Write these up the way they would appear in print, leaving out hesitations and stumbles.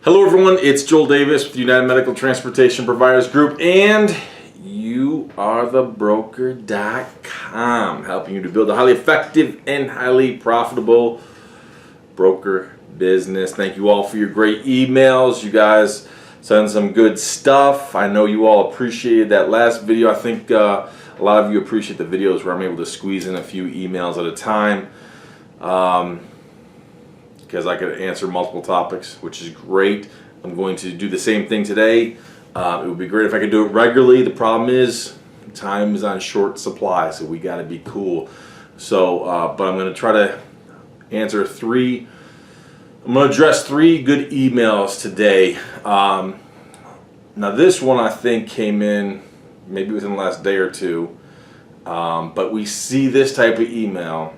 Hello everyone, it's Joel Davis with United Medical Transportation Providers Group, and you are the broker.com, helping you to build a highly effective and highly profitable broker business. Thank you all for your great emails. You guys send some good stuff. I know you all appreciated that last video. I think a lot of you appreciate the videos where I'm able to squeeze in a few emails at a time. Because I could answer multiple topics, which is great. I'm going to do the same thing today. It would be great if I could do it regularly. The problem is time is on short supply, so we got to be cool. So, but I'm going to try to answer I'm going to address three good emails today. Now this one I think came in maybe within the last day or two, but we see this type of email.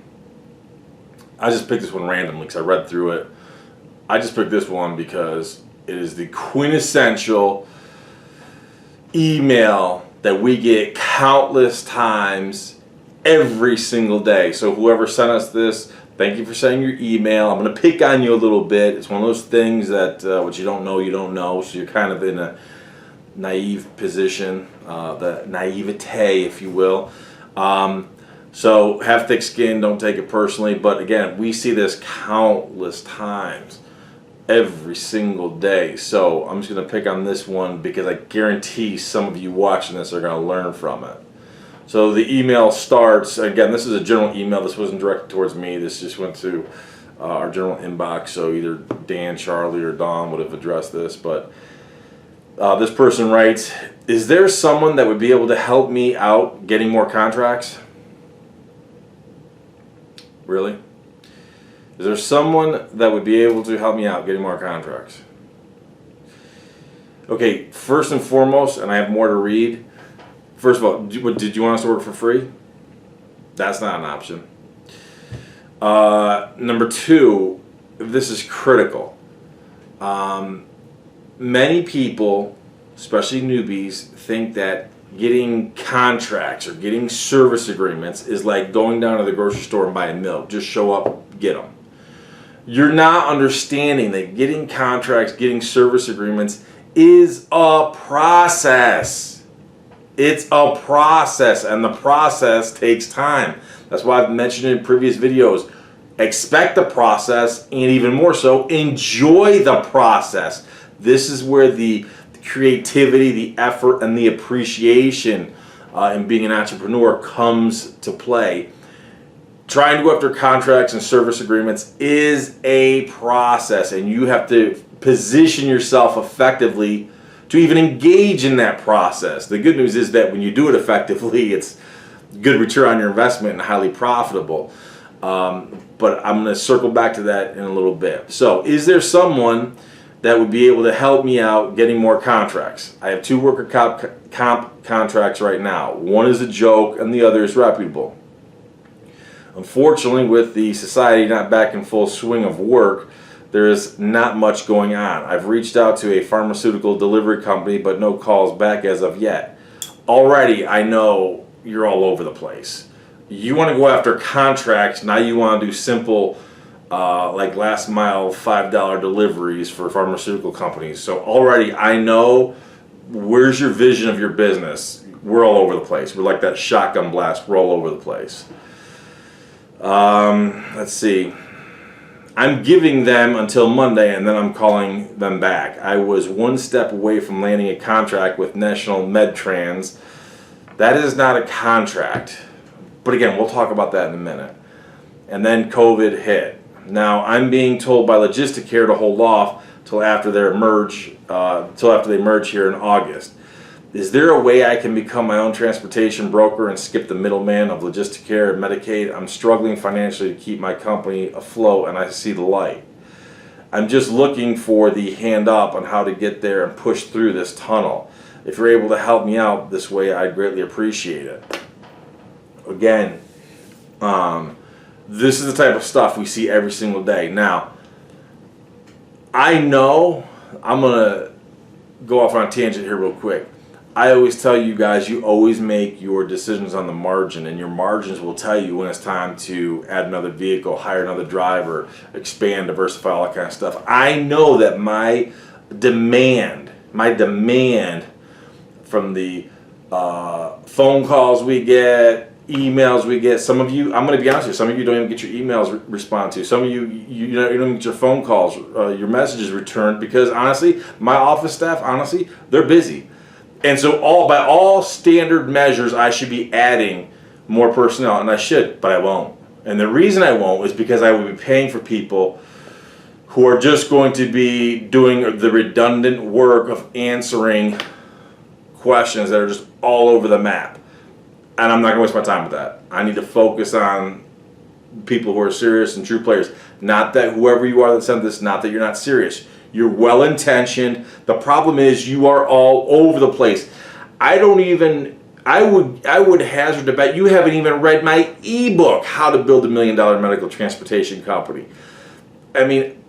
I just picked this one randomly because I read through it. I just picked this one because it is the quintessential email that we get countless times every single day. So whoever sent us this, thank you for sending your email. I'm going to pick on you a little bit. It's one of those things that what you don't know. So you're kind of in a naive position, the naivete, if you will. So have thick skin, don't take it personally, but again, we see this countless times every single day. So I'm just going to pick on this one because I guarantee some of you watching this are going to learn from it. So the email starts, again, this is a general email. This wasn't directed towards me. This just went to our general inbox. So either Dan, Charlie, or Dawn would have addressed this. But this person writes, is there someone that would be able to help me out getting more contracts? Really? Is there someone that would be able to help me out getting more contracts? Okay, first and foremost, and I have more to read. First of all, did you want us to work for free? That's not an option. Number two, this is critical. Many people, especially newbies, think that getting contracts or getting service agreements is like going down to the grocery store and buying milk. Just show up, get them. You're not understanding that getting contracts, getting service agreements is a process. It's a process, and the process takes time. That's why I've mentioned it in previous videos. Expect the process, and even more so, enjoy the process. This is where the creativity, the effort, and the appreciation in being an entrepreneur comes to play. Trying to go after contracts and service agreements is a process, and you have to position yourself effectively to even engage in that process. The good news is that when you do it effectively, it's good return on your investment and highly profitable. But I'm going to circle back to that in a little bit. So, is there someone that would be able to help me out getting more contracts? I have two worker comp contracts right now. One is a joke and the other is reputable. Unfortunately, with the society not back in full swing of work, there is not much going on. I've reached out to a pharmaceutical delivery company, but no calls back as of yet. Already, I know you're all over the place. You want to go after contracts, now you want to do simple like last mile $5 deliveries for pharmaceutical companies. So already I know where's your vision of your business. We're all over the place. We're like that shotgun blast. We're all over the place. Let's see. I'm giving them until Monday and then I'm calling them back. I was one step away from landing a contract with National MedTrans. That is not a contract. But again, we'll talk about that in a minute. And then COVID hit. Now I'm being told by Logisticare to hold off till after they merge here in August. Is there a way I can become my own transportation broker and skip the middleman of Logisticare and Medicaid? I'm struggling financially to keep my company afloat, and I see the light. I'm just looking for the hand up on how to get there and push through this tunnel. If you're able to help me out this way, I'd greatly appreciate it. Again, this is the type of stuff we see every single day. Now, I know I'm going to go off on a tangent here real quick. I always tell you guys, you always make your decisions on the margin, and your margins will tell you when it's time to add another vehicle, hire another driver, expand, diversify, all that kind of stuff. I know that my demand, from the phone calls we get, emails we get. Some of you, I'm going to be honest with you, some of you don't even get your emails responded to. Some of you, you don't get your phone calls, your messages returned, because honestly, my office staff, honestly, they're busy. And so by all standard measures, I should be adding more personnel, and I should, but I won't. And the reason I won't is because I will be paying for people who are just going to be doing the redundant work of answering questions that are just all over the map. And I'm not going to waste my time with that. I need to focus on people who are serious and true players. Not that whoever you are that sent this, not that you're not serious. You're well-intentioned. The problem is you are all over the place. I would hazard to bet you haven't even read my ebook, How to Build $1 Million Medical Transportation Company. I mean,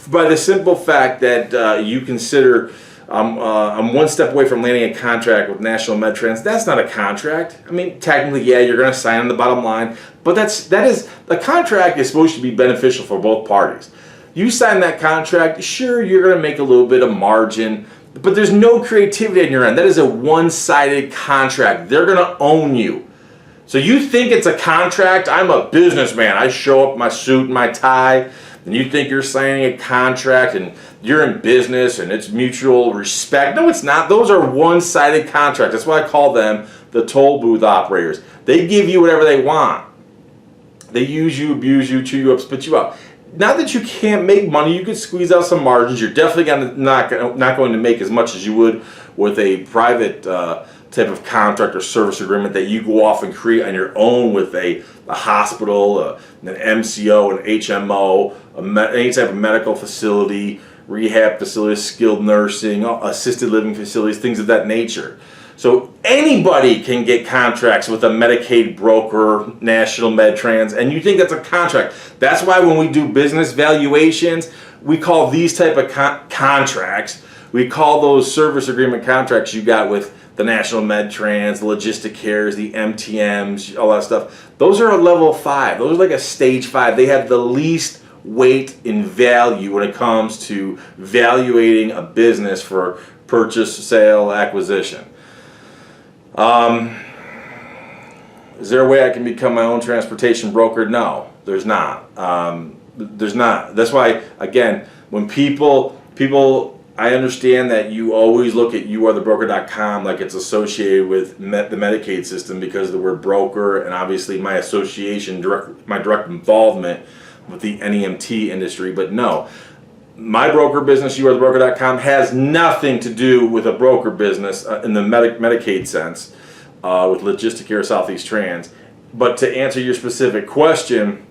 by the simple fact that you consider I'm one step away from landing a contract with National MedTrans, that's not a contract. I mean, technically, yeah, you're going to sign on the bottom line, but the contract is supposed to be beneficial for both parties. You sign that contract, sure, you're going to make a little bit of margin, but there's no creativity on your end. That is a one-sided contract. They're going to own you. So you think it's a contract? I'm a businessman. I show up in my suit and my tie, and you think you're signing a contract and you're in business and it's mutual respect. No, it's not. Those are one-sided contracts. That's why I call them the toll booth operators. They give you whatever they want. They use you, abuse you, chew you up, spit you out. Not that you can't make money, you can squeeze out some margins. You're definitely not going to make as much as you would with a private type of contract or service agreement that you go off and create on your own with a hospital, an MCO, an HMO, any type of medical facility, rehab facilities, skilled nursing, assisted living facilities, things of that nature. So anybody can get contracts with a Medicaid broker, National MedTrans, and you think that's a contract. That's why when we do business valuations, we call these type of contracts, we call those service agreement contracts you got with the National MedTrans, the Logistic Cares, the MTMs, all that stuff. Those are a level 5. Those are like a stage 5. They have the least weight in value when it comes to valuating a business for purchase, sale, acquisition. Is there a way I can become my own transportation broker? No, there's not. There's not. That's why, again, when people, I understand that you always look at youarethebroker.com like it's associated with the Medicaid system because of the word broker and obviously my association, my direct involvement with the NEMT industry. But no, my broker business, youarethebroker.com, has nothing to do with a broker business in the Medicaid sense with Logistic Care Southeast Trans. But to answer your specific question,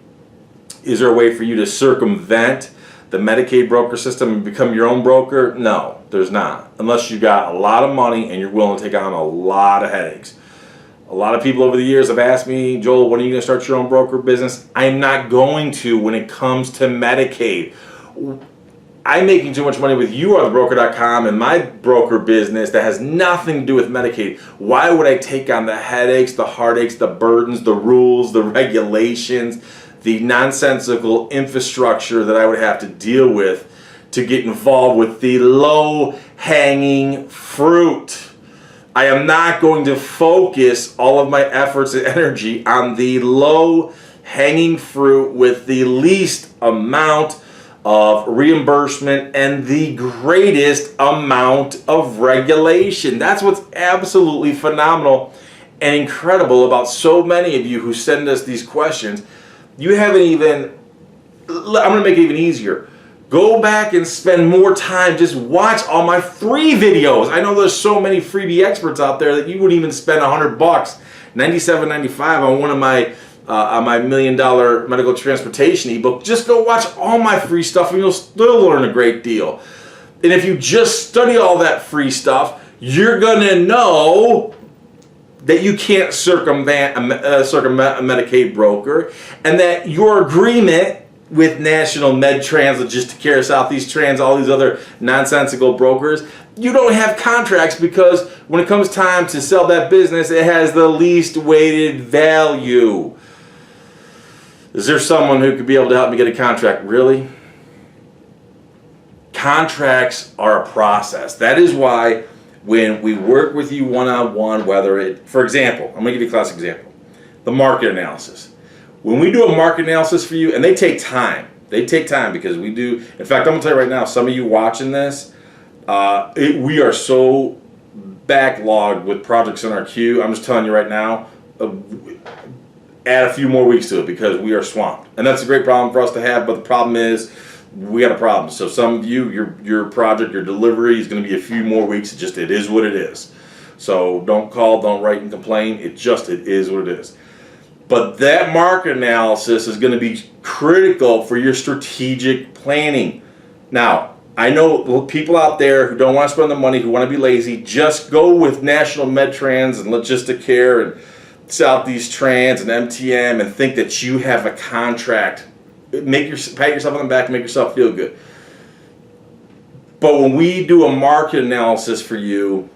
is there a way for you to circumvent the Medicaid broker system and become your own broker? No, there's not. Unless you got a lot of money and you're willing to take on a lot of headaches. A lot of people over the years have asked me, Joel, when are you going to start your own broker business? I'm not going to when it comes to Medicaid. I'm making too much money with youarethebroker.com and my broker business that has nothing to do with Medicaid. Why would I take on the headaches, the heartaches, the burdens, the rules, the regulations, the nonsensical infrastructure that I would have to deal with to get involved with the low-hanging fruit? I am not going to focus all of my efforts and energy on the low-hanging fruit with the least amount of reimbursement and the greatest amount of regulation. That's what's absolutely phenomenal and incredible about so many of you who send us these questions. You haven't even, I'm going to make it even easier. Go back and spend more time, just watch all my free videos. I know there's so many freebie experts out there that you wouldn't even spend $100, $97.95 on one of my $1 million medical transportation ebook. Just go watch all my free stuff and you'll still learn a great deal. And if you just study all that free stuff, you're going to know that you can't circumvent a Medicaid broker, and that your agreement with National MedTrans, Logistic Care, Southeast Trans, all these other nonsensical brokers, you don't have contracts because when it comes time to sell that business, it has the least weighted value. Is there someone who could be able to help me get a contract? Really? contracts are a process. That is why when we work with you one-on-one, whether it, for example, I'm going to give you a classic example, the market analysis. When we do a market analysis for you, and they take time because we do, in fact, I'm going to tell you right now, some of you watching this, we are so backlogged with projects in our queue. I'm just telling you right now, add a few more weeks to it because we are swamped. And that's a great problem for us to have, but the problem is we got a problem. So some of you, your project, your delivery is going to be a few more weeks. It is what it is. So don't call, don't write and complain. It is what it is. But that market analysis is going to be critical for your strategic planning. Now, I know people out there who don't want to spend the money, who want to be lazy, just go with National Medtrans and Logistic Care and Southeast Trans and MTM and think that you have a contract. Pat yourself on the back and make yourself feel good. But when we do a market analysis for you,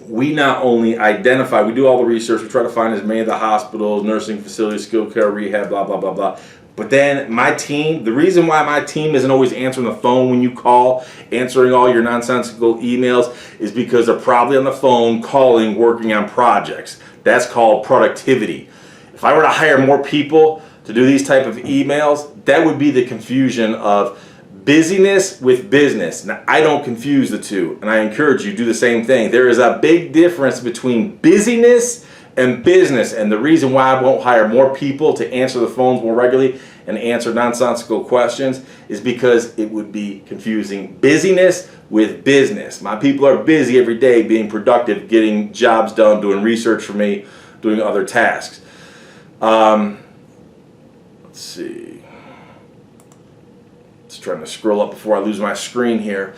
we not only identify, we do all the research, we try to find as many of the hospitals, nursing facilities, skilled care, rehab, blah, blah, blah, blah. But then my team, the reason why my team isn't always answering the phone when you call, answering all your nonsensical emails, is because they're probably on the phone calling, working on projects. That's called productivity. If I were to hire more people to do these type of emails, that would be the confusion of busyness with business. Now, I don't confuse the two, and I encourage you to do the same thing. There is a big difference between busyness and business, and the reason why I won't hire more people to answer the phones more regularly and answer nonsensical questions is because it would be confusing busyness with business. My people are busy every day being productive, getting jobs done, doing research for me, doing other tasks. Let's see. Just trying to scroll up before I lose my screen here.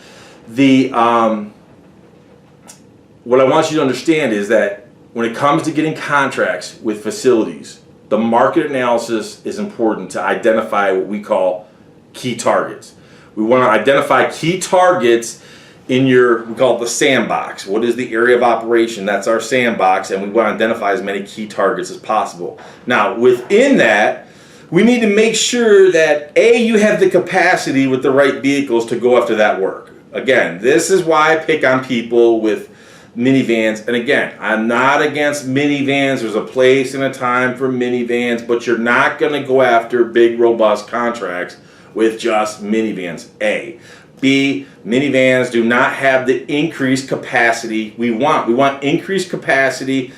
What I want you to understand is that when it comes to getting contracts with facilities, the market analysis is important to identify what we call key targets. We want to identify key targets in we call it the sandbox. What is the area of operation? That's our sandbox, and we want to identify as many key targets as possible. Now, within that, we need to make sure that you have the capacity with the right vehicles to go after that work. Again, this is why I pick on people with minivans. And again, I'm not against minivans. There's a place and a time for minivans, but you're not going to go after big, robust contracts with just minivans. A. B, minivans do not have the increased capacity we want. We want increased capacity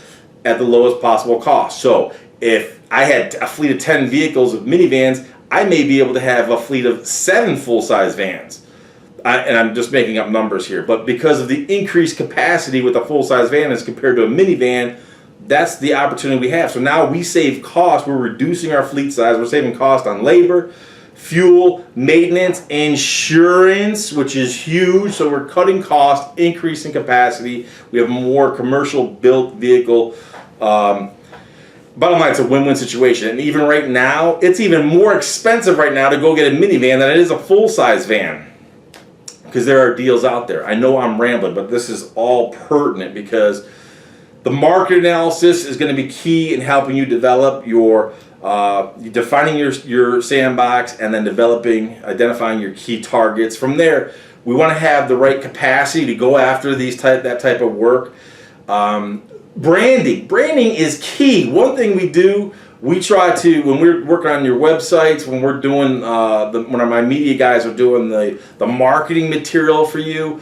at the lowest possible cost. So if I had a fleet of 10 vehicles of minivans, I may be able to have a fleet of 7 full-size vans. And I'm just making up numbers here. But because of the increased capacity with a full-size van as compared to a minivan, that's the opportunity we have. So now we save cost. We're reducing our fleet size. We're saving cost on labor, fuel, maintenance, insurance, which is huge. So we're cutting costs, increasing capacity. We have more commercial built vehicle. Bottom line, it's a win-win situation. And even right now, it's even more expensive right now to go get a minivan than it is a full-size van, because there are deals out there. I know I'm rambling, but this is all pertinent because the market analysis is going to be key in helping you develop your defining your sandbox, and then identifying your key targets. From there, we want to have the right capacity to go after that type of work. Branding is key. One thing we do, we try to, when we're working on your websites, when we're doing when my media guys are doing the marketing material for you,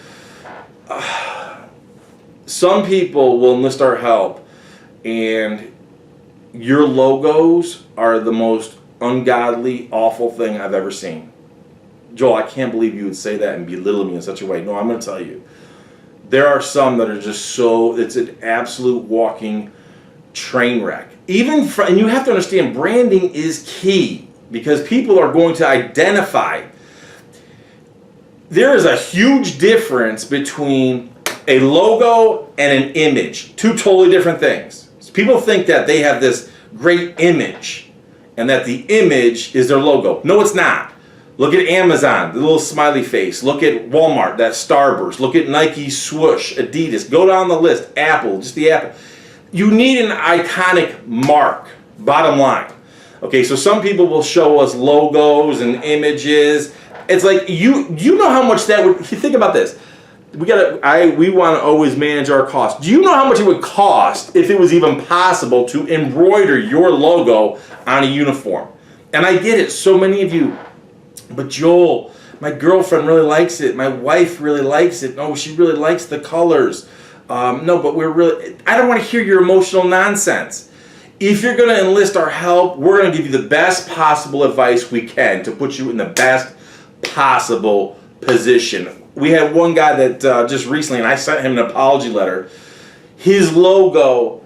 some people will enlist our help, and your logos are the most ungodly, awful thing I've ever seen. Joel, I can't believe you would say that and belittle me in such a way. No, I'm going to tell you. There are some that are just it's an absolute walking train wreck. And you have to understand, branding is key because people are going to identify. There is a huge difference between a logo and an image. Two totally different things. So people think that they have this great image and that the image is their logo. No, it's not. Look at Amazon, the little smiley face. Look at Walmart, that Starburst. Look at Nike swoosh, Adidas. Go down the list. Apple, just the Apple. You need an iconic mark, bottom line. Okay, so some people will show us logos and images, It's like you know how much that would. Think about this. We want to always manage our costs. Do you know how much it would cost if it was even possible to embroider your logo on a uniform? And I get it, so many of you. But Joel, my girlfriend really likes it. My wife really likes it. No, she really likes the colors. No, but I don't want to hear your emotional nonsense. If you're going to enlist our help, we're going to give you the best possible advice we can to put you in the best possible position. We had one guy that just recently, and I sent him an apology letter. His logo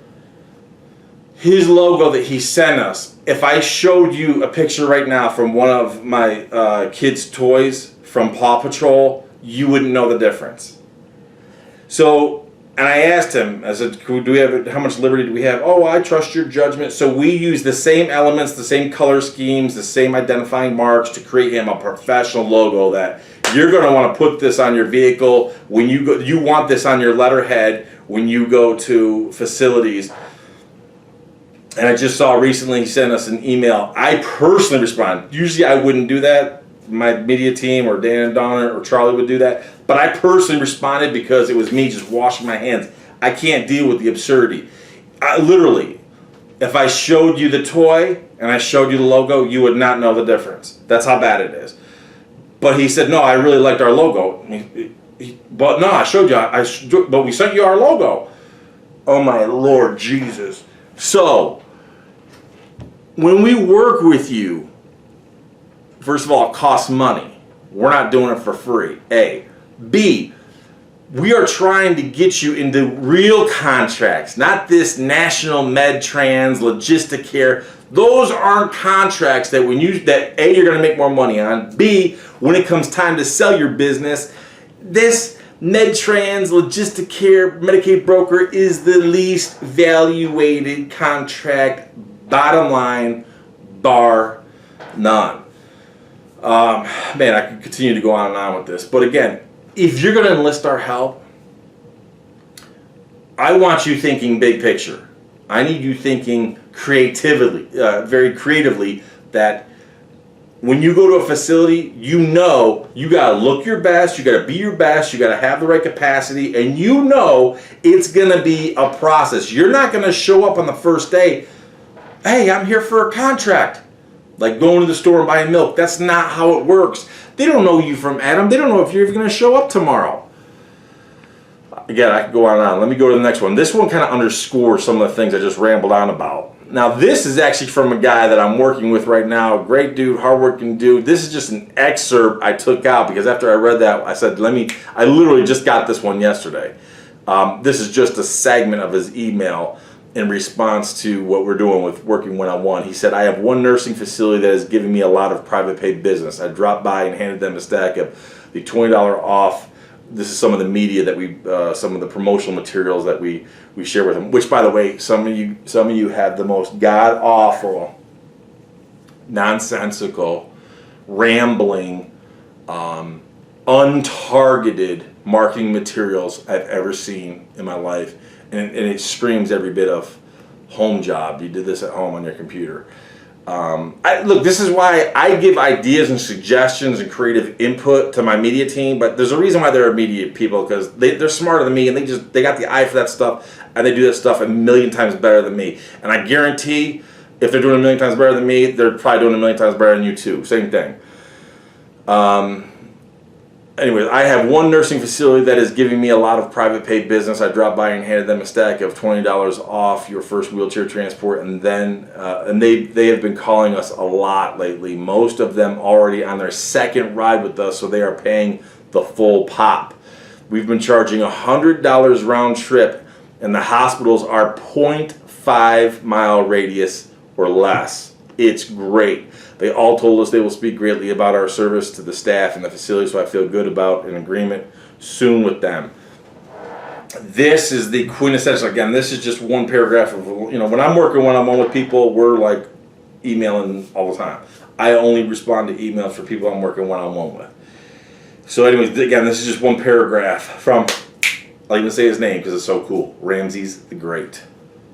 that he sent us, if I showed you a picture right now from one of my kids' toys from Paw Patrol, you wouldn't know the difference. So, and I asked him, I said, how much liberty do we have? Oh, I trust your judgment. So we use the same elements, the same color schemes, the same identifying marks to create him a professional logo that you're going to want to put this on your vehicle when you go. You want this on your letterhead when you go to facilities. And I just saw recently he sent us an email. I personally responded. Usually I wouldn't do that. My media team or Dan and Donna or Charlie would do that. But I personally responded because it was me just washing my hands. I can't deal with the absurdity. Literally, if I showed you the toy and I showed you the logo, you would not know the difference. That's how bad it is. But he said, no, I really liked our logo. But no, I showed you. But we sent you our logo. Oh my Lord Jesus. So, when we work with you, first of all, it costs money. We're not doing it for free, A. B, we are trying to get you into real contracts, not this national med trans, logistic care. Those aren't contracts that A, you're going to make more money on. B, when it comes time to sell your business, this MedTrans, Logistic Care, Medicaid broker is the least valuated contract, bottom line, bar none. Man, I could continue to go on and on with this. But again, if you're going to enlist our help, I want you thinking big picture. I need you thinking creatively, very creatively, that when you go to a facility, you know you got to look your best, you got to be your best, you got to have the right capacity, and you know it's going to be a process. You're not going to show up on the first day, hey, I'm here for a contract. Like going to the store and buying milk. That's not how it works. They don't know you from Adam. They don't know if you're even going to show up tomorrow. Again, I could go on and on. Let me go to the next one. This one kind of underscores some of the things I just rambled on about. Now, this is actually from a guy that I'm working with right now. Great dude, hardworking dude. This is just an excerpt I took out because after I read that, I said, I literally just got this one yesterday. This is just a segment of his email in response to what we're doing with working one-on-one. He said, I have one nursing facility that is giving me a lot of private paid business. I dropped by and handed them a stack of the $20 off. This is some of the media that some of the promotional materials that we share with them, which, by the way, some of you have the most god-awful, nonsensical, rambling, untargeted marketing materials I've ever seen in my life. And it screams every bit of home job. You did this at home on your computer. Look, this is why I give ideas and suggestions and creative input to my media team, but there's a reason why they're media people, because they're smarter than me and they got the eye for that stuff, and they do that stuff a million times better than me. And I guarantee if they're doing a million times better than me, they're probably doing a million times better than you too. Same thing. Anyways, I have one nursing facility that is giving me a lot of private paid business. I dropped by and handed them a stack of $20 off your first wheelchair transport, and they have been calling us a lot lately. Most of them already on their second ride with us, so they are paying the full pop. We've been charging $100 round trip, and the hospitals are 0.5 mile radius or less. It's great. They all told us they will speak greatly about our service to the staff and the facility, so I feel good about an agreement soon with them. This is the quintessential. Again, this is just one paragraph of, when I'm working one-on-one with people, we're like emailing all the time. I only respond to emails for people I'm working one-on-one with. So anyways, again, this is just one paragraph from, I'll even say his name because it's so cool, Ramses the Great.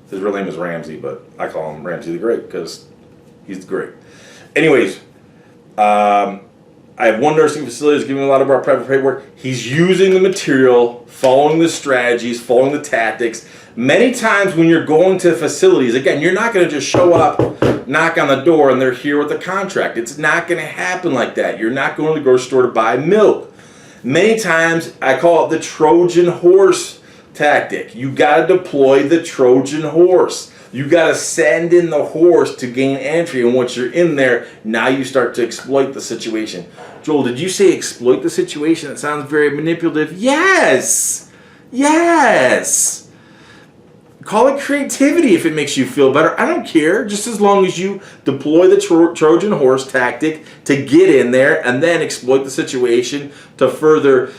His real name is Ramsey, but I call him Ramsey the Great because he's great. Anyways, I have one nursing facility that's giving me a lot of our private paperwork. He's using the material, following the strategies, following the tactics. Many times when you're going to facilities, again, you're not going to just show up, knock on the door, and they're here with a contract. It's not going to happen like that. You're not going to the grocery store to buy milk. Many times, I call it the Trojan horse tactic. You got to deploy the Trojan horse. You got to send in the horse to gain entry, and once you're in there, now you start to exploit the situation. Joel, did you say exploit the situation? That sounds very manipulative. Yes! Yes! Call it creativity if it makes you feel better. I don't care, just as long as you deploy the Trojan horse tactic to get in there and then exploit the situation to further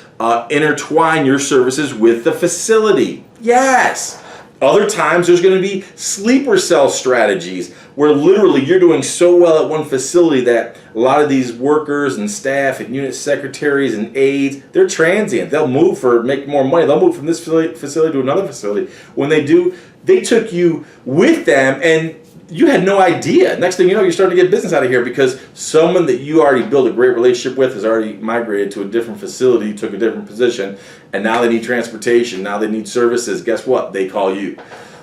intertwine your services with the facility. Yes! Other times there's going to be sleeper cell strategies where literally you're doing so well at one facility that a lot of these workers and staff and unit secretaries and aides, they're transient. They'll move for make more money. They'll move from this facility to another facility. When they do, they took you with them and you had no idea. Next thing you know, you're starting to get business out of here because someone that you already built a great relationship with has already migrated to a different facility, took a different position, and now they need transportation, now they need services. Guess what? They call you.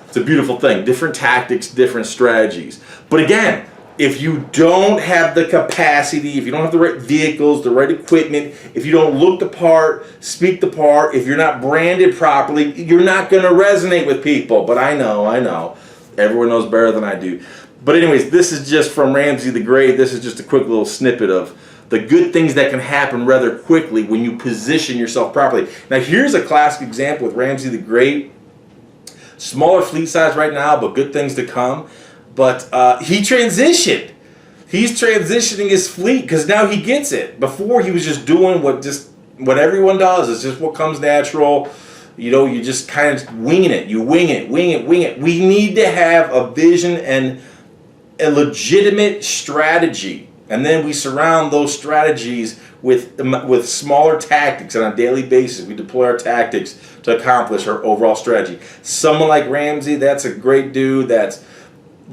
It's a beautiful thing. Different tactics, different strategies. But again, if you don't have the capacity, if you don't have the right vehicles, the right equipment, if you don't look the part, speak the part, if you're not branded properly, you're not going to resonate with people. But I know. Everyone knows better than I do. But anyways, this is just from Ramsey the Great. This is just a quick little snippet of the good things that can happen rather quickly when you position yourself properly. Now here's a classic example with Ramsey the Great. Smaller fleet size right now, but good things to come. But he transitioned. He's transitioning his fleet because now he gets it. Before he was just doing what everyone does. It's just what comes natural. You know, you just kind of winging it. You wing it. We need to have a vision and a legitimate strategy. And then we surround those strategies with smaller tactics. And on a daily basis, we deploy our tactics to accomplish our overall strategy. Someone like Ramsey, that's a great dude that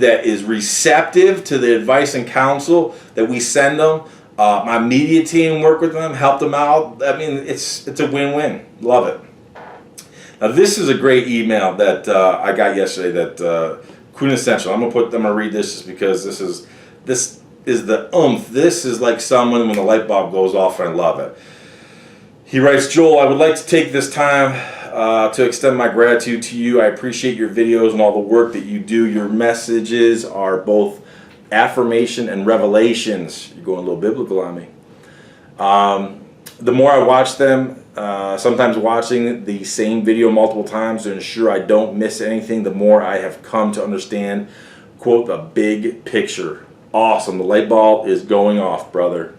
is receptive to the advice and counsel that we send them. My media team work with them, help them out. I mean, it's a win-win. Love it. Now this is a great email that I got yesterday that quintessential. I'm gonna read this just because this is the oomph. This is like someone when the light bulb goes off, and I love it. He writes, Joel, I would like to take this time to extend my gratitude to you. I appreciate your videos and all the work that you do. Your messages are both affirmation and revelations. You're going a little biblical on me. The more I watch them, sometimes watching the same video multiple times to ensure I don't miss anything, the more I have come to understand, quote, the big picture. Awesome. The light bulb is going off, brother.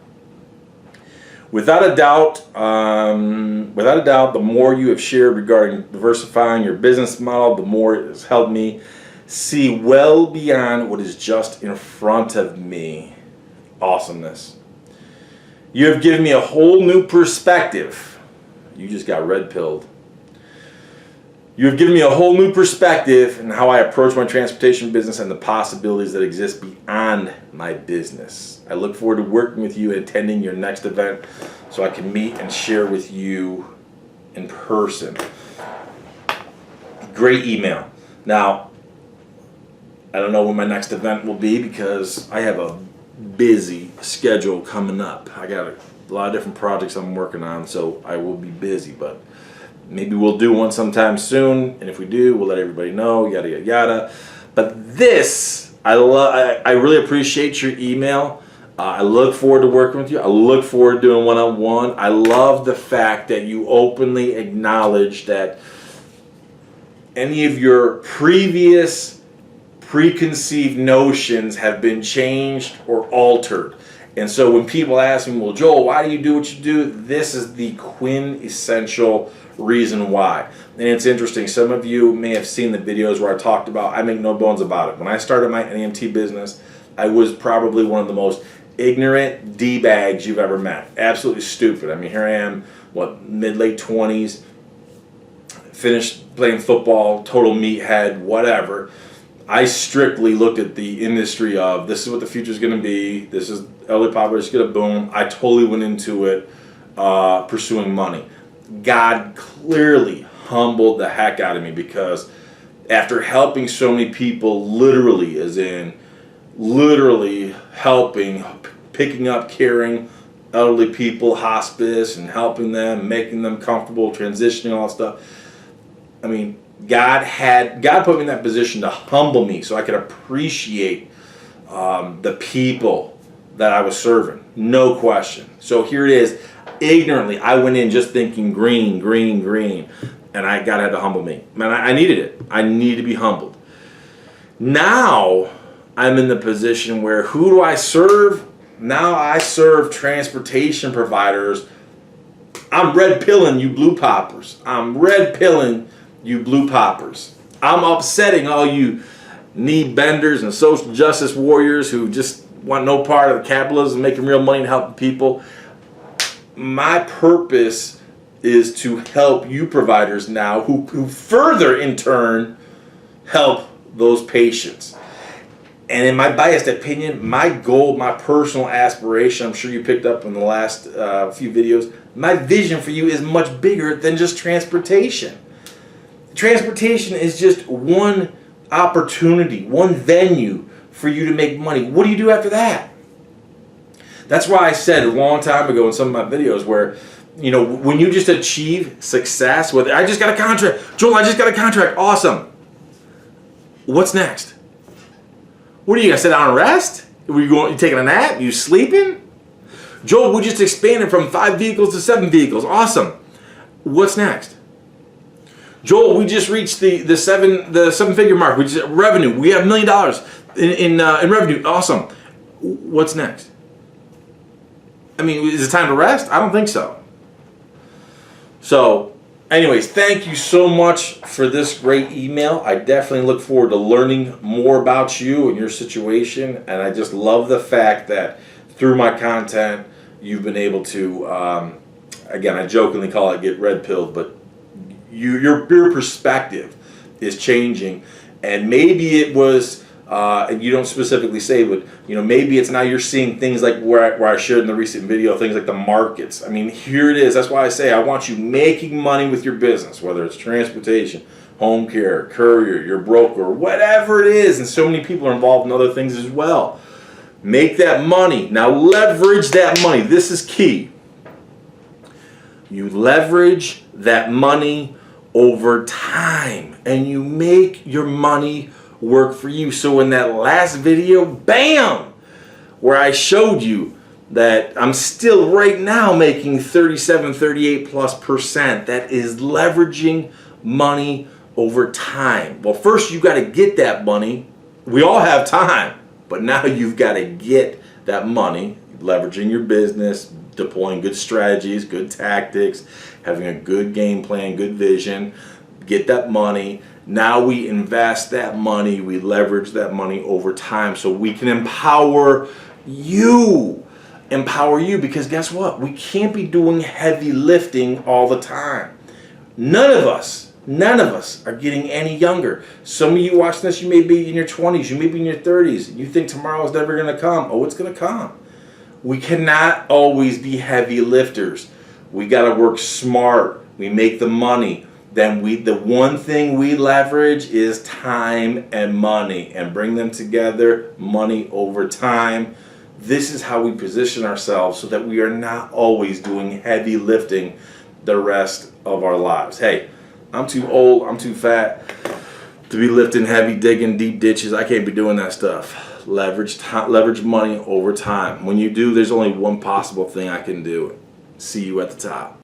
Without a doubt, the more you have shared regarding diversifying your business model, the more it has helped me see well beyond what is just in front of me. Awesomeness. You have given me a whole new perspective. You just got red-pilled. You have given me a whole new perspective in how I approach my transportation business and the possibilities that exist beyond my business. I look forward to working with you and attending your next event so I can meet and share with you in person. Great email. Now, I don't know when my next event will be because I have a busy schedule coming up. I got a lot of different projects I'm working on, so I will be busy, but maybe we'll do one sometime soon, and if we do, we'll let everybody know, yada, yada, yada. But this, I really appreciate your email. I look forward to working with you. I look forward to doing one-on-one. I love the fact that you openly acknowledge that any of your previous preconceived notions have been changed or altered. And so when people ask me, well, Joel, why do you do what you do? This is the quintessential reason why. And it's interesting. Some of you may have seen the videos where I talked about, I make no bones about it. When I started my NEMT business, I was probably one of the most ignorant D-bags you've ever met. Absolutely stupid. I mean, here I am, mid-late 20s, finished playing football, total meathead, whatever. I strictly looked at the industry of this is what the future is going to be. This is elderly population is going to boom. I totally went into it pursuing money. God clearly humbled the heck out of me, because after helping so many people, literally, as in literally helping, picking up, caring elderly people, hospice, and helping them, making them comfortable, transitioning, all that stuff. I mean, God put me in that position to humble me so I could appreciate the people that I was serving. No question. So here it is. Ignorantly, I went in just thinking green, green, green. And God had to humble me. Man, I needed it. I needed to be humbled. Now, I'm in the position where who do I serve? Now I serve transportation providers. I'm red pilling you blue poppers. I'm red pilling you blue poppers. I'm upsetting all you knee benders and social justice warriors who just want no part of capitalism, making real money and helping people. My purpose is to help you providers now who further in turn help those patients. And in my biased opinion, my goal, my personal aspiration, I'm sure you picked up in the last few videos, my vision for you is much bigger than just transportation. Transportation is just one opportunity, one venue for you to make money. What do you do after that? That's why I said a long time ago in some of my videos where, you know, when you just achieve success with, I just got a contract. Joel, I just got a contract. Awesome. What's next? What are you going to sit down and rest? You taking a nap? You sleeping? Joel, we just expanded from 5 vehicles to 7 vehicles. Awesome. What's next? Joel, we just reached the seven-figure mark. We just revenue. We have $1 million in revenue. Awesome. What's next? I mean, is it time to rest? I don't think so. So, anyways, thank you so much for this great email. I definitely look forward to learning more about you and your situation. And I just love the fact that through my content, you've been able to, again, I jokingly call it get red pilled, but your perspective is changing. And maybe it was, and you don't specifically say, but you know, maybe it's now you're seeing things like where I shared in the recent video, things like the markets. I mean, here it is. That's why I say I want you making money with your business, whether it's transportation, home care, courier, your broker, whatever it is. And so many people are involved in other things as well. Make that money. Now leverage that money. This is key. You leverage that money over time, and you make your money work for you. So in that last video, bam, where I showed you that I'm still right now making 37, 38+%. That is leveraging money over time. Well, first you got to get that money. We all have time, but now you've got to get that money, leveraging your business, deploying good strategies, good tactics, having a good game plan, good vision, get that money. Now we invest that money, we leverage that money over time so we can empower you. Empower you, because guess what? We can't be doing heavy lifting all the time. None of us are getting any younger. Some of you watching this, you may be in your 20s, you may be in your 30s. You think tomorrow's never going to come. Oh, it's going to come. We cannot always be heavy lifters. We got to work smart. We make the money. Then the one thing we leverage is time and money, and bring them together, money over time. This is how we position ourselves so that we are not always doing heavy lifting the rest of our lives. Hey, I'm too old, I'm too fat to be lifting heavy, digging deep ditches. I can't be doing that stuff. Leverage money over time. When you do, there's only one possible thing I can do. See you at the top.